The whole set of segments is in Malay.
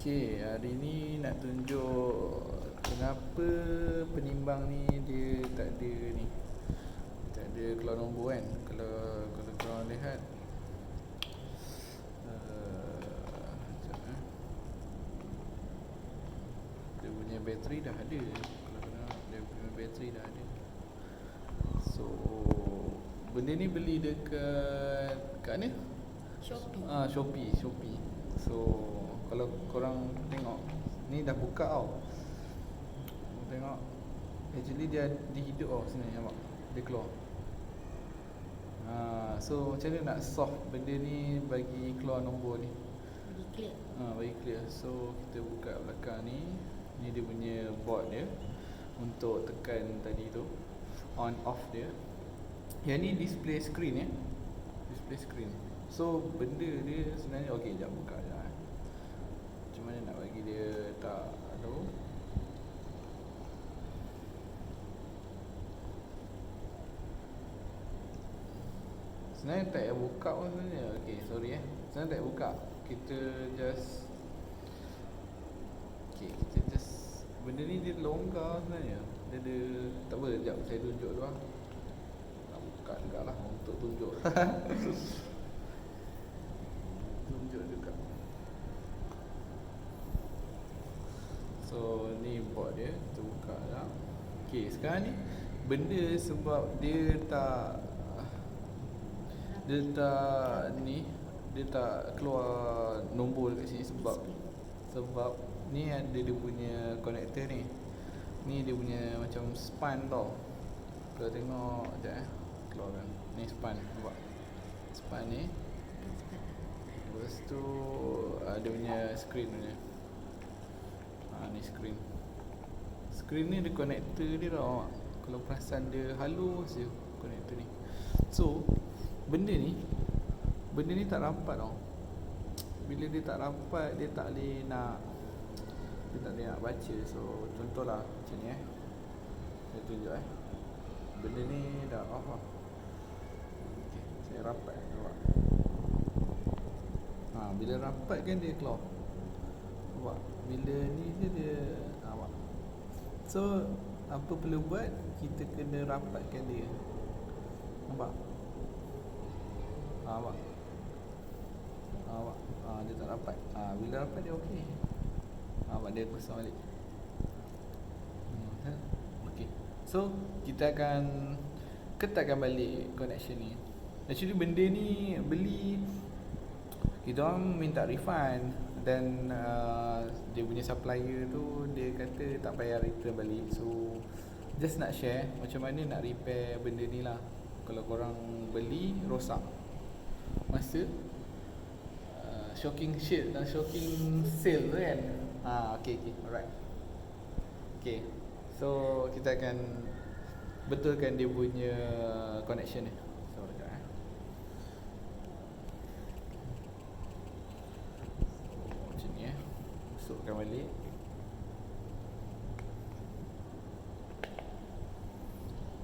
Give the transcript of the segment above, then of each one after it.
Okay, hari ni nak tunjuk kenapa penimbang ni dia tak ada ni, tak ada keluar nombor kan. Kalau korang lihat sekejap, dia punya bateri dah ada. Kalau korang dia punya bateri dah ada. So benda ni beli dekat kat mana? Shoppie. Shoppie. So kalau korang tengok ni dah buka tau. Tengok actually dia hidup tau sini, nampak? Dia keluar. So macam mana nak solve benda ni bagi keluar nombor ni? Bagi clear. Bagi clear. So kita buka belakang ni. Ni dia punya board dia untuk tekan tadi tu, on off dia. Yang ni display screen ya. Display screen. So benda dia sebenarnya okey, jap buka je. Macam mana nak bagi dia tak tahu. Sebenarnya tak payah buka pun sebenarnya. Okay, sorry sebenarnya tak payah buka. Kita just benda ni dia longgar sebenarnya. Dia ada, tak apa, sekejap saya tunjuk dulu lah. Nak buka juga lah untuk tunjuk. Tunjuk juga. So ni board dia, kita buka lah. Okay, sekarang ni benda sebab dia tak keluar nombor dekat sini sebab ni ada dia punya connector ni. Ni dia punya macam span tau. Kalau tengok sekejap keluarkan. Ni span, nampak? Span ni. Lepas tu dia punya screen punya. Ni screen. Screen ni ada connector dia tau. Kalau perasan dia halus je connector ni. So benda ni tak rapat tau. Bila dia tak rapat, dia tak boleh nak baca. So contohlah macam ni saya tunjuk benda ni dah off lah. Okay, saya rapat nampak. Bila rapat kan dia keluar. Nampak? Bila ni je dia nampak. So apa perlu buat? Kita kena rapatkan dia. Nampak? Nampak? Nampak? Dia tak rapat. Bila rapat dia okey. Nampak dia kosong balik. Okey. So kita akan ketatkan balik connection ni. Actually benda ni beli, kita orang minta refund. Dan dia punya supplier tu dia kata tak payah return balik. So just nak share macam mana nak repair benda ni lah. Kalau korang beli rosak masa shocking shit dan shocking sale tu kan. Okay, alright. Okay, so kita akan betulkan dia punya connection ni. So sekejap macam ni masukkan balik.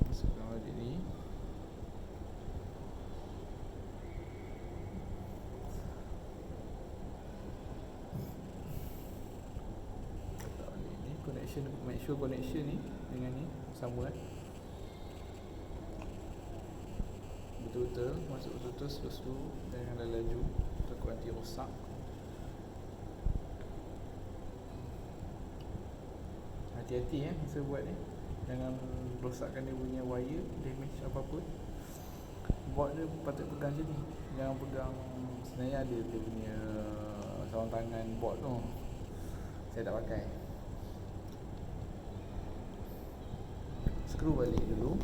Masukkan balik ni. Connection, make sure connection ni dengan ni sama betul-betul, masuk betul-betul. Lepas tu jangan laju, takut nanti rosak. Hati-hati masa buat ni, jangan rosakkan dia punya wire, damage apa-apa. Board dia patut pegang macam ni, jangan pegang. Sebenarnya ada dia punya sarung tangan board tu, saya tak pakai. Screw balik dulu.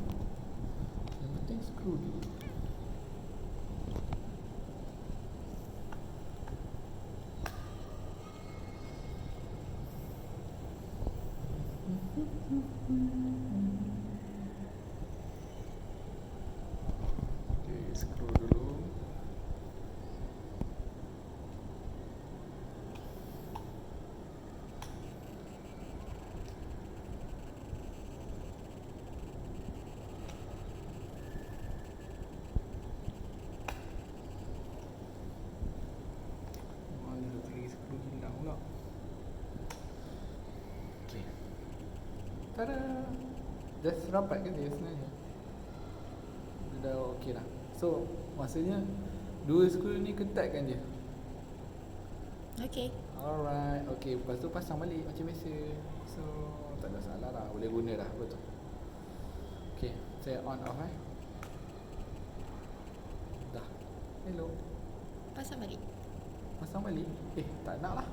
Yang penting screw dulu. Okay, screw dulu. Screw hilang pula. Tada. Just rapat ke dia sebenarnya. Dia dah okey lah. So maksudnya dua skru ni ketatkan je. Okay. Alright. Okay, lepas tu pasang balik macam biasa. So tak ada salah lah, boleh guna dah. Betul. Okay, saya on off dah. Hello. Pasang balik. Pasang balik? Tak nak lah.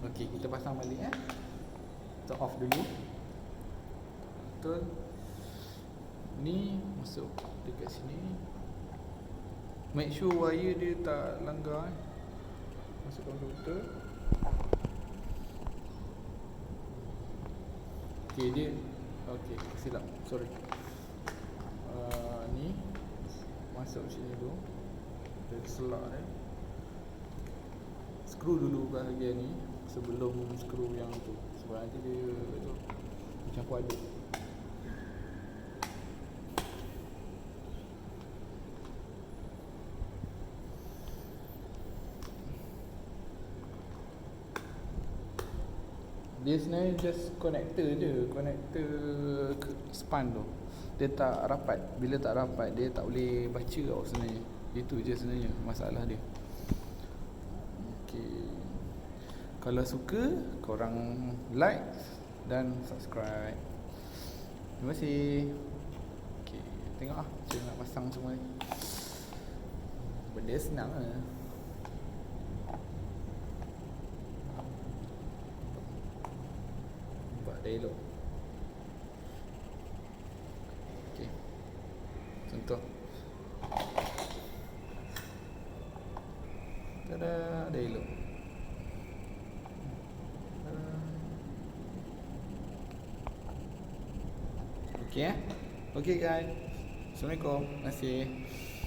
Okay, kita pasang balik Kita off dulu. Betul. Ni masuk dekat sini. Make sure wire dia tak langgar masukkan betul. Okay, dia silap, sorry. Ni masuk sini dulu. Dia selak dia. Skru dulu bahagian ni sebelum skru yang tu. Sebab nanti dia tu campur aduk. Dia sebenarnya just connector je, connector span tu. Dia tak rapat. Bila tak rapat dia tak boleh baca tau sebenarnya. Itu je sebenarnya masalah dia. Okay. Kalau suka, korang like dan subscribe. Terima kasih. Okay, tengok lah saya nak pasang semua ni. Benda senang lah. Dah elok. Okay, contoh. Tada, dah elok. Okay Okay guys, Assalamualaikum. Terima kasih.